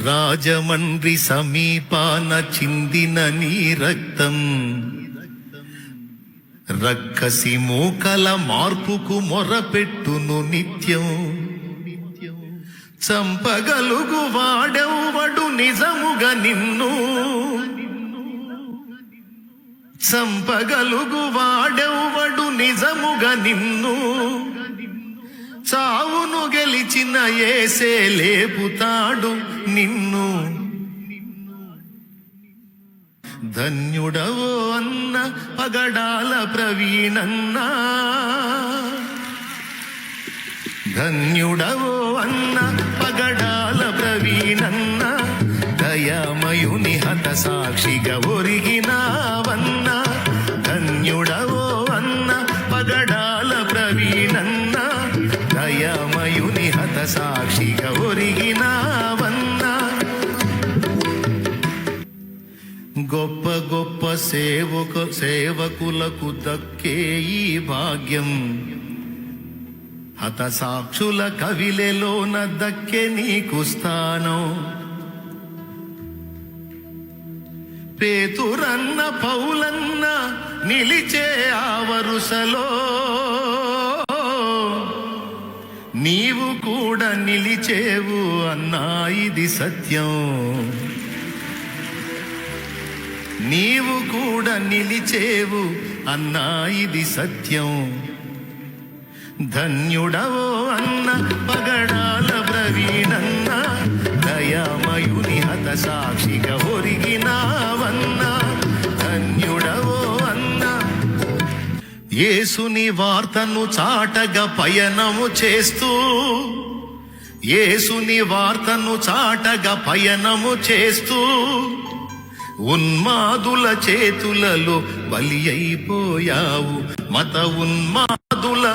రాజమండ్రి సమీపాన చిందిన నీ రక్తం రక్కసి మూకల మార్పుకు మొరపెట్టును నిత్యం. చంపగలుగు వాడెవ్వడు నిజముగా నిన్ను, చంపగలుగు వాడెవ్వడు నిజముగా నిన్ను. చావును గెలిచిన యేసే లేపుతాడు నిన్ను. ధన్యుడవో అన్న పగడాల ప్రవీణన్న, ధన్యుడవో అన్న పగడాల ప్రవీణన్న. దయామయుని హత సాక్షిగా ఒరిగినావన్న. ధన్యుడవో అన్న పగడాల ప్రవీణన్న, దయామయుని హత సాక్షిగా ఒరిగినావన్న. గొప్ప గొప్ప సేవకులకు దక్కే ఈ భాగ్యం, హత సాక్షుల కవిలెలోన దక్కే నీకు స్థానం. పేతురన్న పౌలన్న నిలిచే ఆ వరుసలో నీవు కూడా నిలిచేవు అన్నా, ఇది సత్యం. నీవు కూడా నిలిచేవు అన్నా, ఇది సత్యం. ధన్యుడవో అన్న పగడాల ప్రవీణన్న, దయామయుని హత సాక్షిగా ఒరిగినావన్న. ధన్యుడవో అన్న. యేసుని వార్తను చాటగా పయనము చేస్తూ, యేసుని వార్తను చాటగా పయనము చేస్తూ ఉన్మాదుల చేతులలో బలి అయిపోయావు. మత ఉన్మాదుల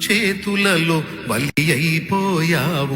చేతులలో బలి అయిపోయావు.